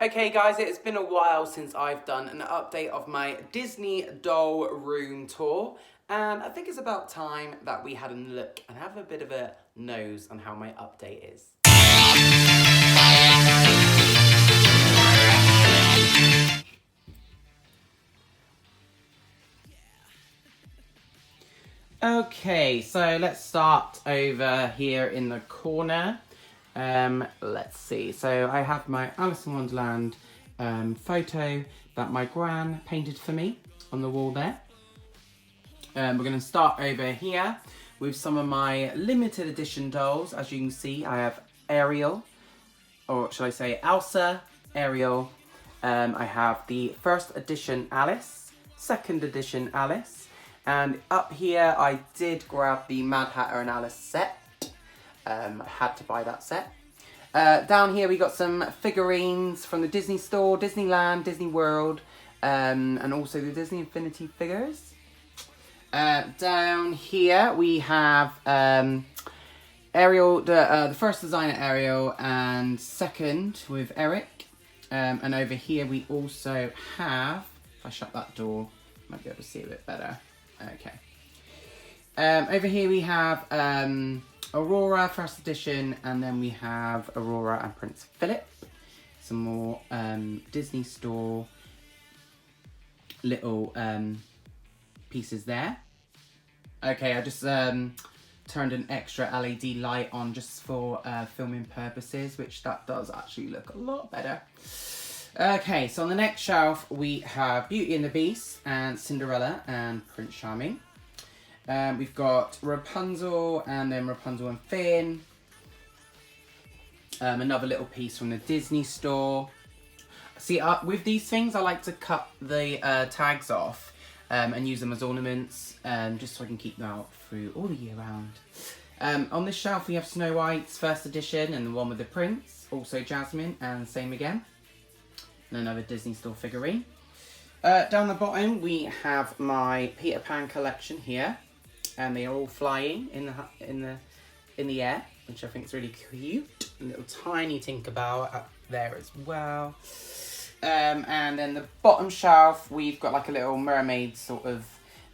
Okay guys, it's been a while since I've done an update of my Disney doll room tour, and I think it's about time that we had a look and have a bit of a nose on how my update is. Okay, so let's start over here in the corner. Let's see, so I have my Alice in Wonderland photo that my gran painted for me on the wall there. We're going to start over here with some of my limited edition dolls. As you can see, I have Ariel, or shall I say Elsa, Ariel. I have the first edition Alice, second edition Alice, and up here I did grab the Mad Hatter and Alice set. I had to buy that set. Down here we got some figurines from the Disney store, Disneyland, Disney World, and also the Disney Infinity figures. Down here we have Ariel, the first designer Ariel, and second with Eric. And over here we also have, if I shut that door, I might be able to see a bit better. Okay. Over here we have Aurora, first edition, and then we have Aurora and Prince Philip. Some more Disney store little pieces there. Okay, I just turned an extra LED light on just for filming purposes, which that does actually look a lot better. Okay, so on the next shelf we have Beauty and the Beast and Cinderella and Prince Charming. We've got Rapunzel and then Rapunzel and Finn. Another little piece from the Disney store. See, with these things I like to cut the tags off and use them as ornaments, just so I can keep them out through all the year round. On this shelf we have Snow White's first edition and the one with the prince. Also Jasmine, and same again. And another Disney store figurine. Down the bottom we have my Peter Pan collection here. And they are all flying in the air, which I think is really cute. A little tiny Tinkerbell up there as well. And then the bottom shelf, we've got like a little mermaid sort of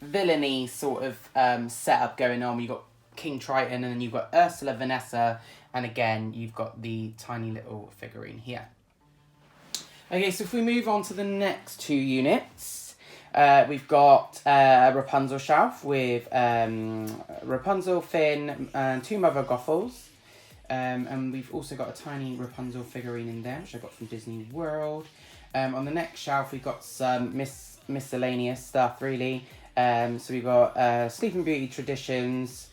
villainy sort of setup going on. We've got King Triton, and then you've got Ursula, Vanessa, and again you've got the tiny little figurine here. Okay, so if we move on to the next two units. We've got Rapunzel Shelf with Rapunzel, Finn, and two Mother Gothels. And we've also got a tiny Rapunzel figurine in there, which I got from Disney World. On the next shelf, we've got some miscellaneous stuff, really. So we've got Sleeping Beauty Traditions,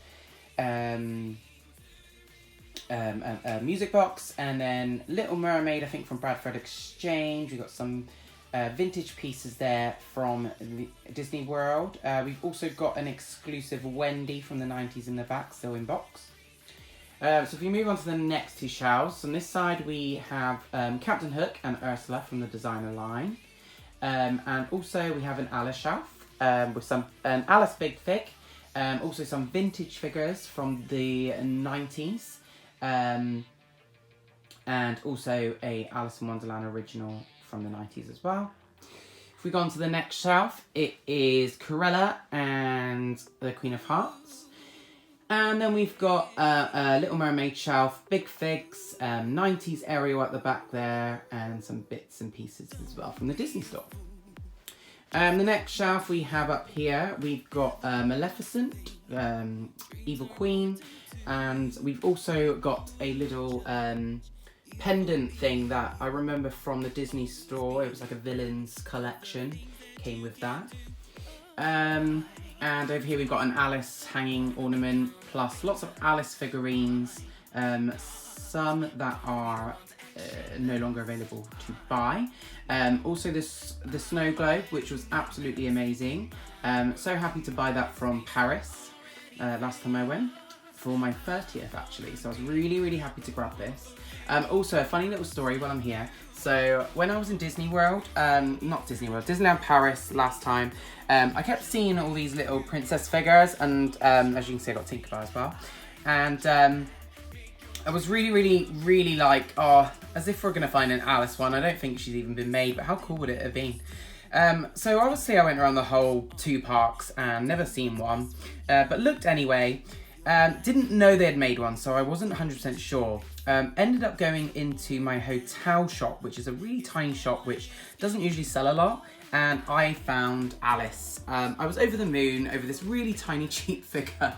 music box, and then Little Mermaid, I think from Bradford Exchange. We've got some vintage pieces there from Disney World. We've also got an exclusive Wendy from the 90s in the back, still in box. So if we move on to the next two shelves, on this side we have Captain Hook and Ursula from the designer line. And also we have an Alice shelf with an Alice Big Fig. Also some vintage figures from the 90s. And also a Alice in Wonderland original from the 90s as well. If we go on to the next shelf, it is Corella and the Queen of Hearts. And then we've got a Little Mermaid shelf, Big Figs, 90s Ariel at the back there, and some bits and pieces as well from the Disney store. The next shelf we have up here, we've got Maleficent, Evil Queen, and we've also got a little pendant thing that I remember from the Disney store. It was like a villains collection, came with that. And over here we've got an Alice hanging ornament, plus lots of Alice figurines, some that are no longer available to buy. Also the snow globe, which was absolutely amazing. So happy to buy that from Paris last time I went, for my 30th actually, so I was really happy to grab this. Also a funny little story while I'm here. So when I was in Disney World, not Disney World, Disneyland Paris last time, I kept seeing all these little princess figures, and as you can see I got Tinkerbell as well. And I was really like, oh, as if we're going to find an Alice one. I don't think she's even been made, but how cool would it have been? So obviously I went around the whole 2 parks and never seen one, but looked anyway. Didn't know they had made one, so I wasn't 100% sure. Ended up going into my hotel shop, which is a really tiny shop which doesn't usually sell a lot, and I found Alice. I was over the moon over this really tiny cheap figure.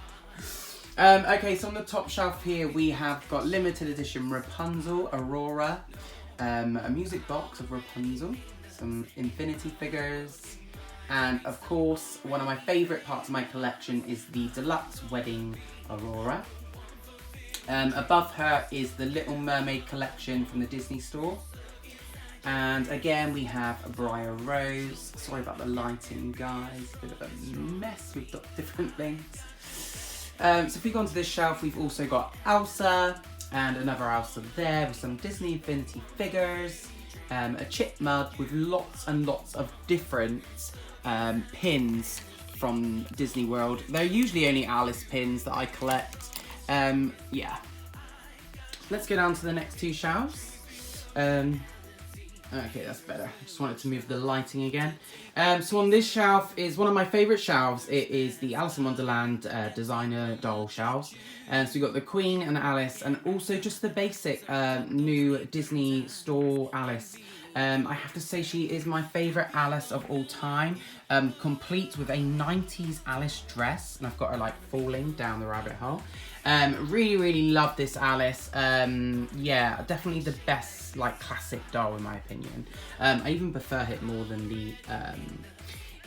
Okay, so on the top shelf here we have got limited edition Rapunzel, Aurora, a music box of Rapunzel, some infinity figures, and of course one of my favourite parts of my collection is the deluxe wedding Aurora. Above her is the Little Mermaid collection from the Disney store. And again we have a Briar Rose. Sorry about the lighting, guys, a bit of a mess with different things. So if we go onto this shelf, we've also got Elsa and another Elsa there with some Disney Infinity figures, a chip mug with lots and lots of different pins from Disney World. They're usually only Alice pins that I collect. Yeah. Let's go down to the next 2 shelves. Okay, that's better. I just wanted to move the lighting again. So on this shelf is one of my favourite shelves. It is the Alice in Wonderland designer doll shelves. So we've got the Queen and Alice, and also just the basic new Disney store Alice. I have to say she is my favourite Alice of all time, complete with a 90s Alice dress, and I've got her like falling down the rabbit hole. Really love this Alice. Yeah, definitely the best like classic doll in my opinion. I even prefer it more than the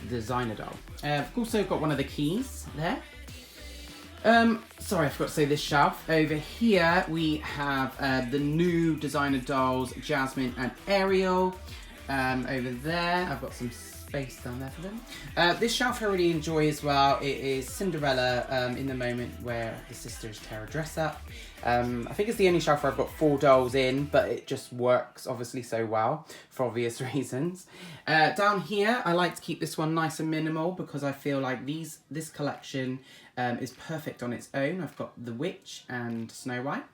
designer doll. I've also got one of the keys there. Sorry, I forgot to say this shelf. Over here we have the new designer dolls, Jasmine and Ariel. Over there, I've got some space down there for them. This shelf I really enjoy as well. It is Cinderella in the moment where the sisters tear a dress up. I think it's the only shelf where I've got 4 dolls in, but it just works obviously so well for obvious reasons. Down here, I like to keep this one nice and minimal because I feel like this collection is perfect on its own. I've got the Witch and Snow White,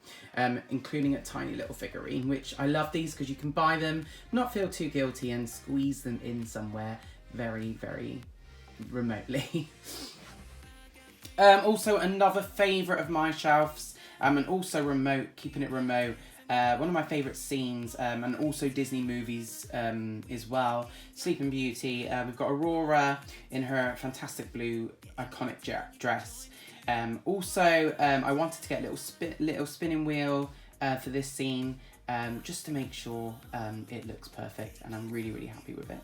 including a tiny little figurine, which I love these because you can buy them, not feel too guilty, and squeeze them in somewhere very remotely. Also another favourite of my shelves, and also remote, keeping it remote, one of my favourite scenes, and also Disney movies as well, Sleeping Beauty. We've got Aurora in her fantastic blue iconic dress. Also, I wanted to get a little spinning wheel for this scene, just to make sure it looks perfect, and I'm really happy with it.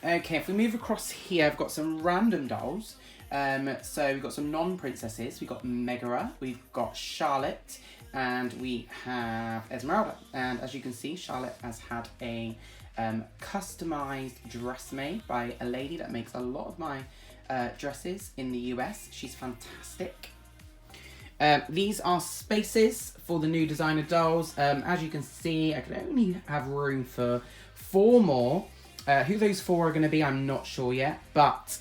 Okay, if we move across here, I've got some random dolls. So we've got some non-princesses. We've got Megara, we've got Charlotte, and we have Esmeralda. And as you can see, Charlotte has had a customized dress made by a lady that makes a lot of my dresses in the US. She's fantastic. These are spaces for the new designer dolls. As you can see, I can only have room for 4 more. Who those 4 are going to be, I'm not sure yet, but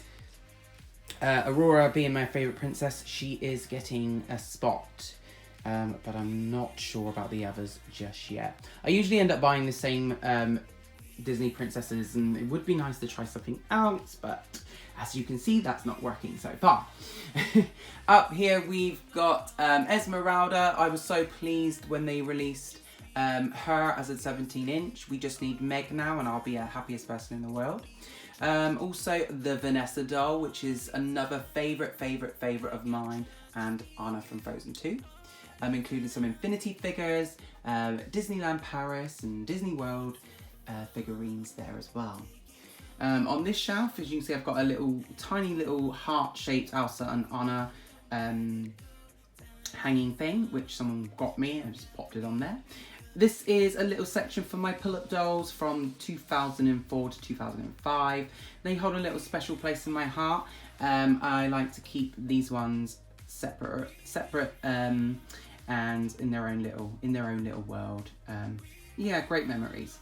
Aurora being my favourite princess, she is getting a spot, but I'm not sure about the others just yet. I usually end up buying the same Disney princesses, and it would be nice to try something else, but as you can see, that's not working so far. Up here we've got Esmeralda. I was so pleased when they released her as a 17-inch. We just need Meg now, and I'll be the happiest person in the world. Also the Vanessa Doll, which is another favourite of mine, and Anna from Frozen 2. Including some Infinity figures, Disneyland Paris and Disney World figurines there as well. On this shelf, as you can see, I've got a tiny little heart-shaped Elsa and Anna hanging thing, which someone got me and just popped it on there. This is a little section for my Pullip dolls from 2004 to 2005. They hold a little special place in my heart. I like to keep these ones separate and in their own little world. Yeah, great memories.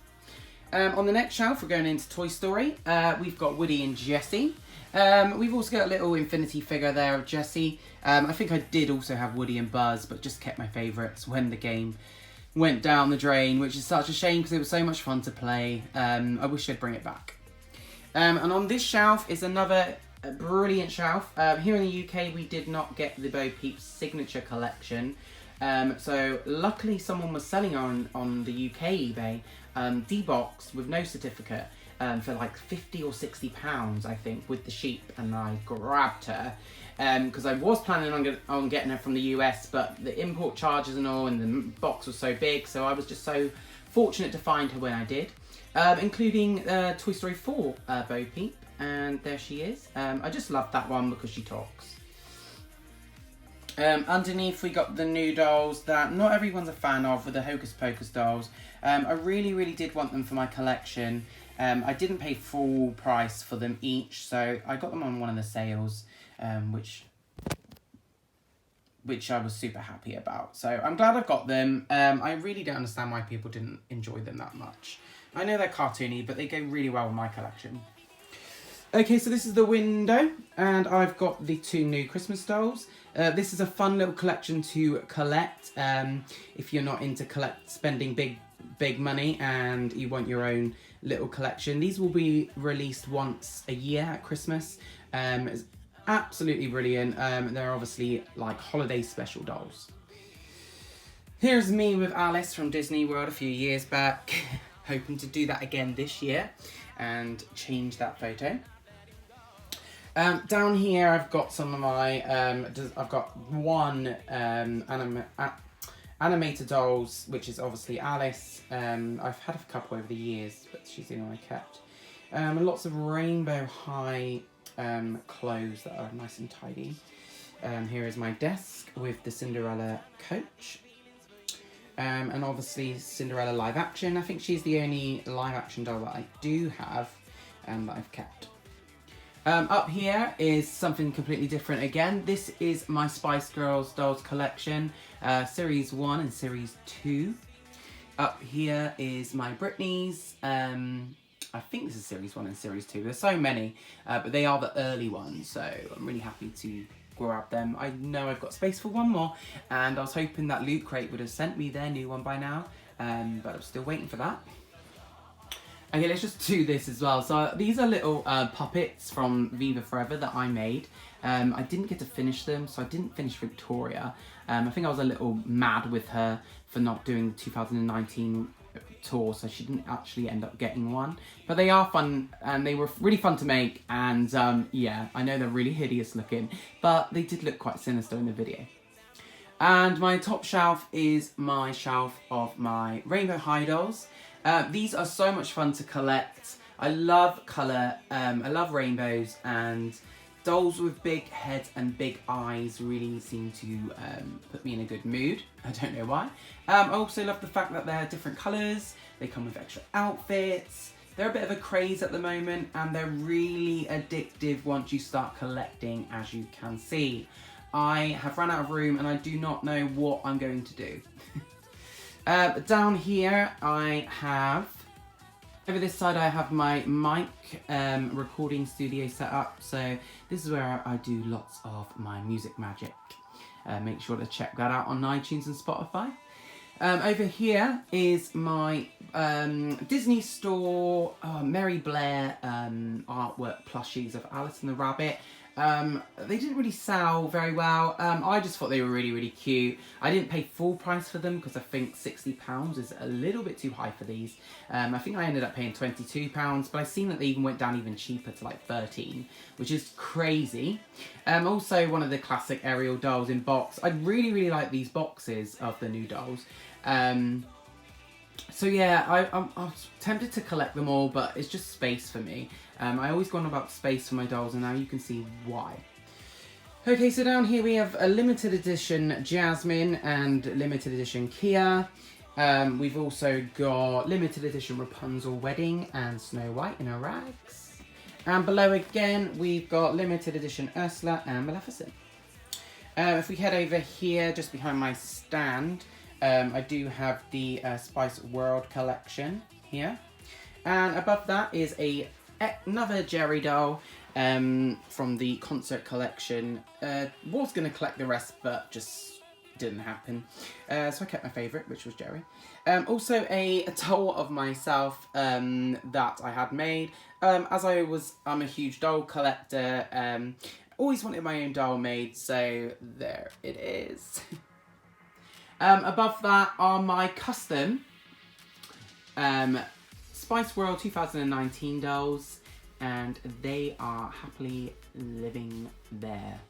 On the next shelf, we're going into Toy Story. We've got Woody and Jessie. We've also got a little Infinity figure there of Jessie. I think I did also have Woody and Buzz, but just kept my favourites when the game went down the drain, which is such a shame because it was so much fun to play. I wish they'd bring it back. And on this shelf is another brilliant shelf. Here in the UK, we did not get the Bo Peep signature collection. So luckily someone was selling on the UK eBay D-Box with no certificate for like 50 or 60 pounds, I think, with the sheep, and I grabbed her because I was planning on getting her from the US, but the import charges and all, and the box was so big, so I was just so fortunate to find her when I did, including Toy Story 4 Bo Peep, and there she is. I just love that one because she talks. Underneath we got the new dolls that not everyone's a fan of, with the Hocus Pocus dolls. I really did want them for my collection. I didn't pay full price for them each, so I got them on one of the sales, which I was super happy about. So I'm glad I've got them. I really don't understand why people didn't enjoy them that much. I know they're cartoony, but they go really well with my collection. Okay, so this is the window, and I've got the 2 new Christmas dolls. This is a fun little collection to collect if you're not into spending big money and you want your own little collection. These will be released once a year at Christmas. It's absolutely brilliant. They're obviously like holiday special dolls. Here's me with Alice from Disney World a few years back, hoping to do that again this year and change that photo. Down here I've got some of my, I've got one animated dolls, which is obviously Alice. I've had a couple over the years, but she's the only one I kept. And lots of rainbow high clothes that are nice and tidy. Here is my desk with the Cinderella coach. And obviously Cinderella live action. I think she's the only live action doll that I do have that I've kept. Up here is something completely different again. This is my Spice Girls dolls collection, Series 1 and Series 2. Up here is my Britney's. I think this is Series 1 and Series 2. There's so many, but they are the early ones, so I'm really happy to grab them. I know I've got space for one more, and I was hoping that Loot Crate would have sent me their new one by now, but I'm still waiting for that. Okay, let's just do this as well. So these are little puppets from Viva Forever that I made. I didn't get to finish them, so I didn't finish Victoria. I think I was a little mad with her for not doing the 2019 tour, so she didn't actually end up getting one. But they are fun, and they were really fun to make, and yeah, I know they're really hideous looking, but they did look quite sinister in the video. And my top shelf is my shelf of my Rainbow High dolls. These are so much fun to collect. I love colour, I love rainbows, and dolls with big heads and big eyes really seem to put me in a good mood. I don't know why. I also love the fact that they're different colours, they come with extra outfits. They're a bit of a craze at the moment, and they're really addictive once you start collecting, as you can see. I have run out of room and I do not know what I'm going to do. Down here I have, over this side I have my mic recording studio set up, so this is where I do lots of my music magic. Make sure to check that out on iTunes and Spotify. Over here is my Disney Store Mary Blair artwork plushies of Alice and the Rabbit. They didn't really sell very well. I just thought they were really cute. I didn't pay full price for them because I think £60 is a little bit too high for these. I think I ended up paying £22, but I've seen that they even went down even cheaper to like 13, which is crazy. Also one of the classic Ariel dolls in box. I really like these boxes of the new dolls. So yeah, I was tempted to collect them all, but it's just space for me. I always go on about space for my dolls, and now you can see why. Okay, so down here we have a limited edition Jasmine and limited edition Kia. We've also got limited edition Rapunzel Wedding and Snow White in her rags. And below again, we've got limited edition Ursula and Maleficent. If we head over here, just behind my stand, I do have the Spice World collection here. And above that is another Jerry doll from the concert collection. Was going to collect the rest, but just didn't happen. So I kept my favourite, which was Jerry. Also a doll of myself that I had made. As I'm a huge doll collector, always wanted my own doll made, so there it is. Above that are my custom Spice World 2019 dolls, and they are happily living there.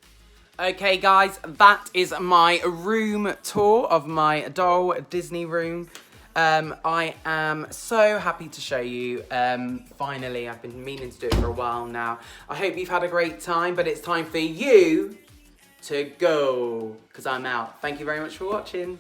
Okay guys, that is my room tour of my doll Disney room. I am so happy to show you. Finally, I've been meaning to do it for a while now. I hope you've had a great time, but it's time for you to go, because I'm out. Thank you very much for watching.